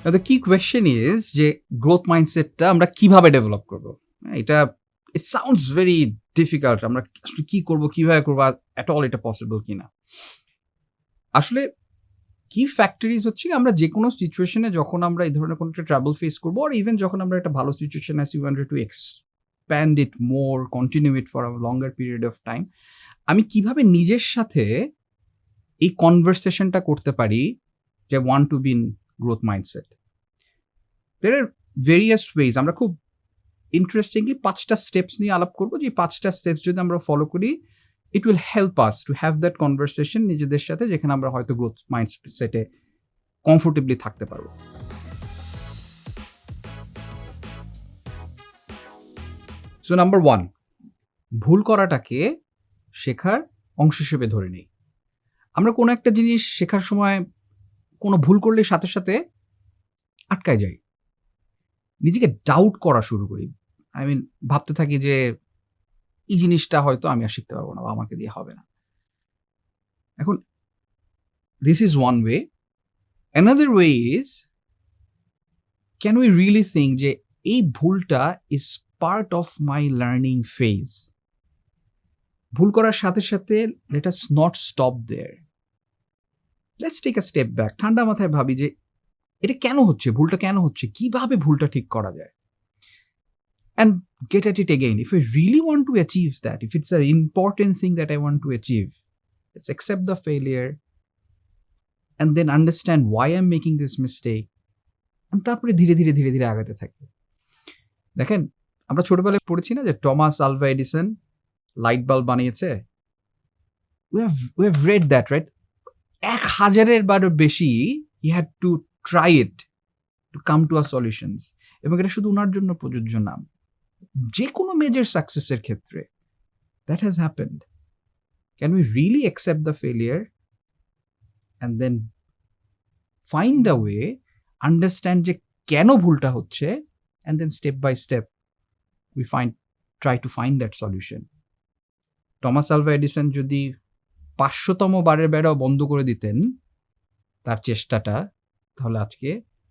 Now the key question is যে growth মাইন্ডসেটটা আমরা কিভাবে ডেভেলপ করব? এটা it sounds very difficult. আমরা আসলে কি করব, কিভাবে করব, at all এটা পসিবল কিনা। আসলে কি ফ্যাক্টরিজ হচ্ছে আমরা যে কোনো সিচুয়েশনে যখন আমরা এই ধরনের কোনো একটা ট্রাবল ফেস করবো, আর ইভেন যখন আমরা একটা ভালো সিচুয়েশন আছি, we wanted to expand it more, continue it for a longer period of time, আমি কিভাবে নিজের সাথে এই কনভারসেশনটা করতে পারি যে want to be in growth mindset. There are various ways. আমরা খুব ইন্টারেস্টিংলি 5টা স্টেপস নিয়ে আলাপ করবো, যে 5টা স্টেপস যদি আমরা ফলো করি, it will help us to have that conversation নিজেদের সাথে, যেখানে আমরা হয়তো গ্রোথ মাইন্ডসেটে কমফোর্টেবলি থাকতে পারবো। সো নাম্বার 1, ভুল করাটাকে শেখার অংশ হিসেবে ধরে নিই। আমরা কোনো একটা জিনিস শেখার সময় কোনো ভুল করলে সাথে সাথে আটকায় যাই, নিজেকে ডাউট করা শুরু করি। আই মিন ভাবতে থাকি যে এই জিনিসটা হয়তো আমি আর শিখতে পারবো না, বা আমাকে দিয়ে হবে না। এখন this is one way. Another way is, can we really think যে এই ভুলটা is part of my learning phase. ভুল করার সাথে সাথে let us not stop there, let's take a step back. ঠান্ডা মাথায় ভাবি যে এটা কেন হচ্ছে, ভুলটা কেন হচ্ছে, কিভাবে ভুলটা ঠিক করা যায়, and get at it again. If I really want to achieve that, if it's an important thing that I want to achieve, let's accept the failure and then understand why I'm making this mistake, and তারপরে ধীরে ধীরে ধীরে ধীরে আগাতে থাকি। দেখেন, আমরা ছোটবেলায় পড়েছি না যে Thomas Alva Edison light bulb বানিয়েছে। we have read that, right? 1000-এর বারও বেশি he had to try it to come to a solutions, এবং এটা শুধু ওনার জন্য প্রযোজ্য না, যে কোনো মেজর সাকসেসের ক্ষেত্রে that has happened. Can we really accept the failure and then find a way, understand যে কেন ভুলটা হচ্ছে, and then step by step we try to find that solution. Thomas Alva Edison যদি 500তম বারের বেড়াও বন্ধ করে দিতেন তার চেষ্টাটা, তাহলে আজকে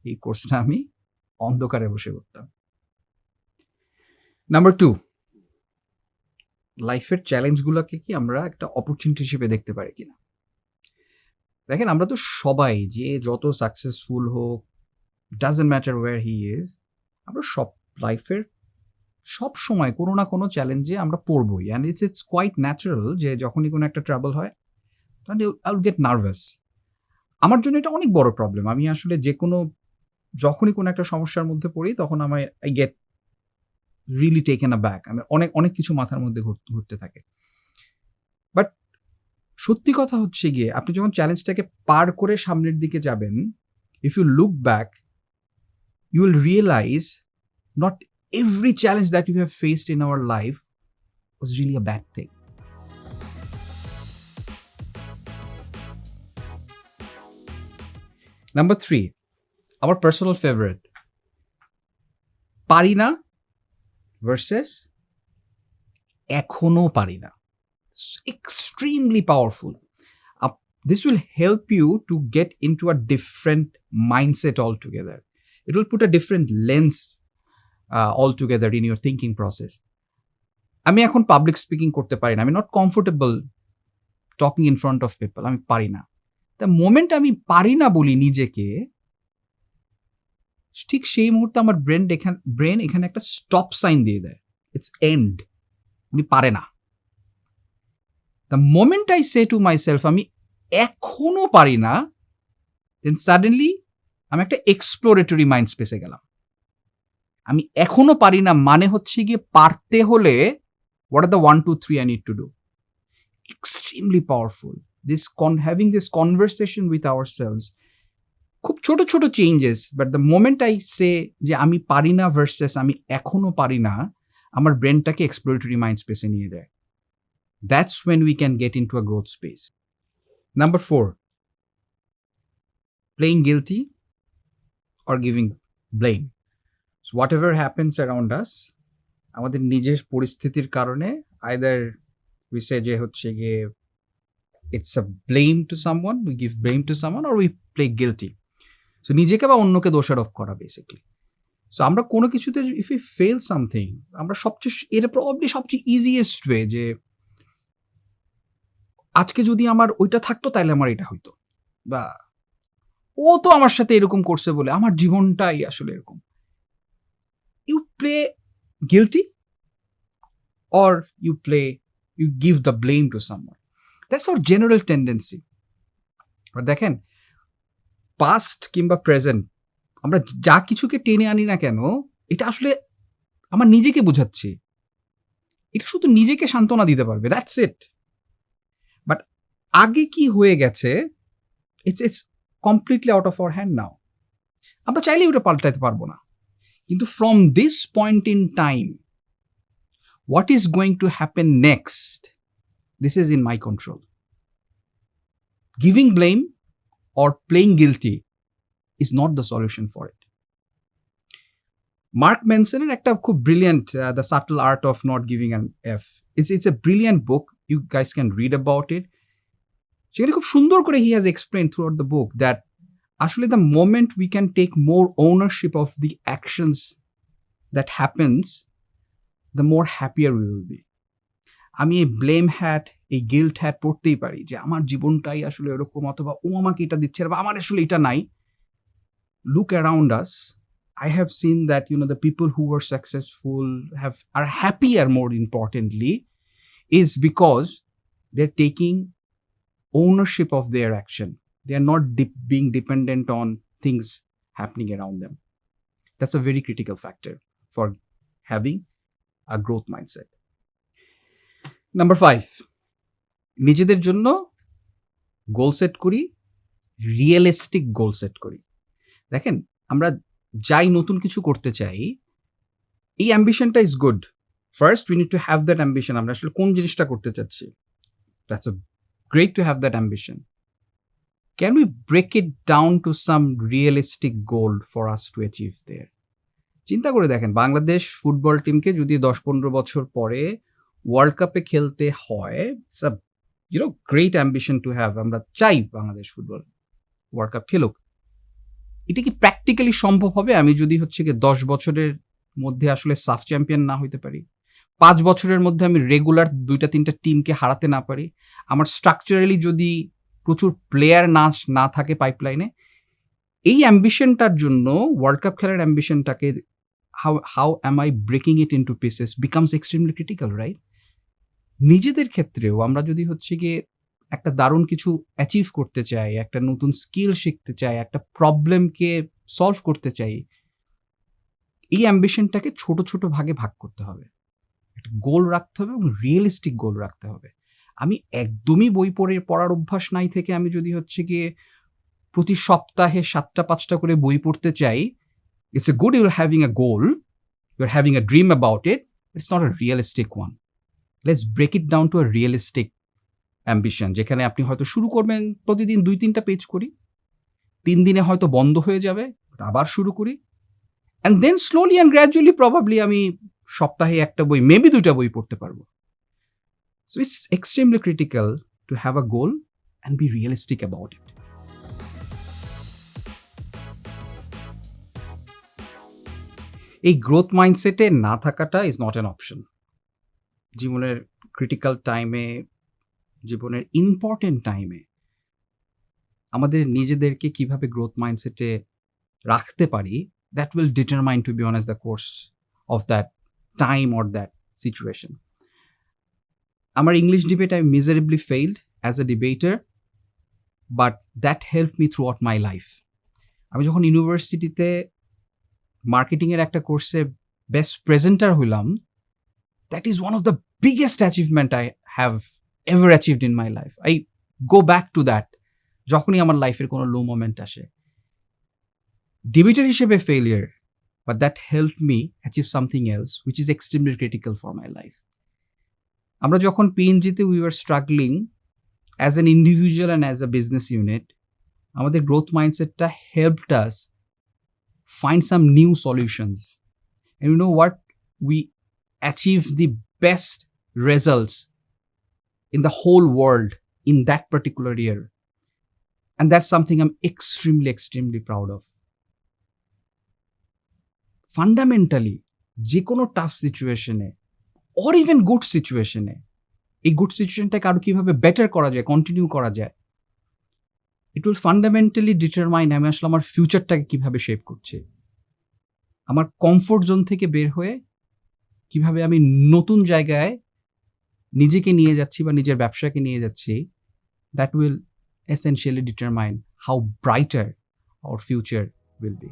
এই কোর্সটা আমি অন্ধকারে বসে করতাম। নাম্বার 2, লাইফের চ্যালেঞ্জগুলোকে কি আমরা একটা অপরচুনিটি হিসেবে দেখতে পারি কিনা। দেখেন, আমরা তো সবাই, যে যত সাকসেসফুল হোক, doesn't matter where he is, আমরা সব লাইফের সব সময় কোনো না কোনো চ্যালেঞ্জে আমরা পড়বই, অ্যান্ড ইটস কোয়াইট ন্যাচারাল যে যখনই কোনো একটা ট্রাবল হয় তাহলে আই উইল গেট নার্ভাস। আমার জন্য এটা অনেক বড় প্রবলেম। আমি আসলে যখনই কোনো একটা সমস্যার মধ্যে পড়ি, তখন I get really taken a back. আমি অনেক কিছু মাথার মধ্যে ঘুরতে থাকে। বাট সত্যি কথা হচ্ছে গিয়ে, আপনি যখন চ্যালেঞ্জটাকে পার করে সামনের দিকে যাবেন, if you look back, you will realize not every challenge that you have faced in our life was really a bad thing. Number 3, our personal favorite, পারি না versus এখনো পারি না. Extremely powerful. This will help you to get into a different mindset altogether. It will put a different lens altogether in your thinking process. আমি এখন public speaking করতে পারি না, আমি not comfortable talking in front of people, আমি পারি না। The moment আমি পারি না বলি নিজেকে, ঠিক সেই মুহূর্তে আমার ব্রেন এখানে একটা স্টপ সাইন দিয়ে দেয়, ইটস এন্ড, উনি পারে না। The moment I say to my self আমি এখনো পারি না, দেন সাডেনলি আমি একটা এক্সপ্লোরেটরি মাইন্ড স্পেসে গেলাম। আমি এখনো পারি না মানে হচ্ছে গিয়ে পারতে হলে what are the 1 2 3 I need to do. Extremely powerful. Having this conversation with ourselves, খুব ছোট ছোট changes, but the moment I say যে আমি পারি না ভার্সেস আমি এখনো পারি না, আমার ব্রেনটাকে এক্সপ্লোরেটরি মাইন্ড স্পেসে নিয়ে দেয়। That's when we can get into a growth space. Number 4, playing guilty or giving blame. So whatever happens around us, আমাদের নিজের পরিস্থিতির কারণে either we say যে হচ্ছে গিয়ে it's a blame to someone, we give blame to someone, or we play guilty. So নিজেকে বা অন্যকে দোষারোপ করা বেসিকলি। সো আমরা কোনো কিছুতে ইফ ইউ ফেল সামথিং, আমরা এটা প্রবাবলি সবচেয়ে ইজিয়েস্ট ওয়ে যে আজকে যদি আমার ওইটা থাকতো তাহলে আমার এটা হইতো, বা ও তো আমার সাথে এরকম করছে বলে আমার জীবনটাই আসলে এরকম। You play guilty or you give the blame to someone. That's our general tendency. দেখেন, পাস্ট কিংবা প্রেজেন্ট আমরা যা কিছুকে টেনে আনি না কেন, এটা আসলে আমার নিজেকে বোঝাচ্ছি, এটা শুধু নিজেকে সান্ত্বনা দিতে পারবে, দ্যাটস ইট। বাট আগে কি হয়ে গেছে, it's completely out of our hand now. আমরা চাইলেই ওটা পাল্টাতে পারবো না, কিন্তু from this point in time what is going to happen next, this is in my control. Giving blame or playing guilty is not the solution for it. Mark Manson একটা খুব brilliant, The Subtle Art of Not Giving an F. It's a brilliant book. You guys can read about it. সেখানে খুব সুন্দর করে he has explained throughout the book that actually the moment we can take more ownership of the actions that happens, the more happier we will be. আমি এই blame hat, এই guilt hat পড়তেই পারি যে আমার জীবনটাই আসলে এরকম, অথবা ও আমাকে এটা দিচ্ছে বা আমার আসলে এটা নাই। Look around us, I have seen that the people who were successful are happier, more importantly, is because they're taking ownership of their action. They are not being dependent on things happening around them. That's a very critical factor for having a growth mindset. Number 5, নিজেদের জন্য goal set করি, realistic goal set করি। দেখেন, আমরা যাই নতুন কিছু করতে চাই, এই অ্যাম্বিশনটা is good. First we need to have that ambition. আমরা আসলে কোন জিনিসটা করতে চাচ্ছি, that's a great to have that ambition. Can we break it down to some realistic goal for us to achieve there? চিন্তা করে দেখেন, বাংলাদেশ ফুটবল টিমকে যদি 10-15 বছর পরে ওয়ার্ল্ড কাপে খেলতে হয়, it's a great ambition to have. আমরা চাই বাংলাদেশ ফুটবল ওয়ার্ল্ড কাপ খেলুক। এটা কি প্র্যাকটিক্যালি সম্ভব হবে আমি যদি 10 বছরের মধ্যে আসলে সাফ চ্যাম্পিয়ন না হইতে পারি, 5 বছরের মধ্যে আমি রেগুলার 2-3টা টিমকে হারাতে না পারি, আমার স্ট্রাকচারালি যদি প্রচুর প্লেয়ার না থাকে পাইপলাইনে? এই অ্যাম্বিশনটার জন্য, ওয়ার্ল্ড কাপ খেলার অ্যাম্বিশনটাকে how am I breaking it into pieces becomes extremely critical, right? নিজেদের ক্ষেত্রেও আমরা যদি একটা দারুণ কিছু অ্যাচিভ করতে চাই, একটা নতুন স্কিল শিখতে চাই, একটা প্রবলেমকে সলভ করতে চাই, এই অ্যাম্বিশনটাকে ছোট ছোট ভাগে ভাগ করতে হবে, একটা গোল রাখতে হবে এবং রিয়েলিস্টিক গোল রাখতে হবে। আমি একদমই বই পড়ার অভ্যাস নাই থেকে আমি যদি প্রতি সপ্তাহে 7টা-5টা করে বই পড়তে চাই, it's a good you're having a goal, you're having a dream about it, it's not a realistic one. Let's break it down to a realistic ambition, যেখানে আপনি হয়তো শুরু করবেন প্রতিদিন 2-3টা পেজ করি, 3 দিনে হয়তো বন্ধ হয়ে যাবে, আবার শুরু করি, and then slowly and gradually probably আমি সপ্তাহে 1টা বই, মেবি 2টা বই পড়তে পারবো। So it's extremely critical to have a goal and be realistic about it. এই গ্রোথ মাইন্ডসেটে না থাকাটা ইজ নট অ্যান অপশন। জীবনের ক্রিটিক্যাল টাইমে, জীবনের ইম্পর্টেন্ট টাইমে আমাদের নিজেদেরকে কিভাবে গ্রোথ মাইন্ডসেটে রাখতে পারি, that will determine, to be honest, the course of that time or that situation. আমার English debate I miserably failed as a debater, but that help me throughout my life. আমি যখন ইউনিভার্সিটিতে মার্কেটিংয়ের একটা কোর্সে বেস্ট প্রেজেন্টার হইলাম, that is one of the biggest achievement I have ever achieved in my life. I go back to that যখনই আমার লাইফের কোনো লো মোমেন্ট আসে। ডিবেটার হিসেবে failure, but that help me achieve something else which is extremely critical for my life. আমরা যখন পিএনজিতে we are struggling as an individual and as a business unit, আমাদের গ্রোথ মাইন্ডসেটটা helped us find some new solutions, and you know what, we achieve the best results in the whole world in that particular year, and that's something I'm extremely proud of. Fundamentally যে কোনো tough সিচুয়েশনে or even good সিচুয়েশনে এই good সিচুয়েশনটাকে আরও কীভাবে better করা যায়, continue করা যায়, ইট উইল ফান্ডামেন্টালি ডিটারমাইন আমি আসলে আমার ফিউচারটাকে কীভাবে শেপ করছি, আমার কমফোর্ট জোন থেকে বের হয়ে কিভাবে আমি নতুন জায়গায় নিজেকে নিয়ে যাচ্ছি বা নিজের ব্যবসাকে নিয়ে যাচ্ছি, that will essentially determine how brighter our future will be.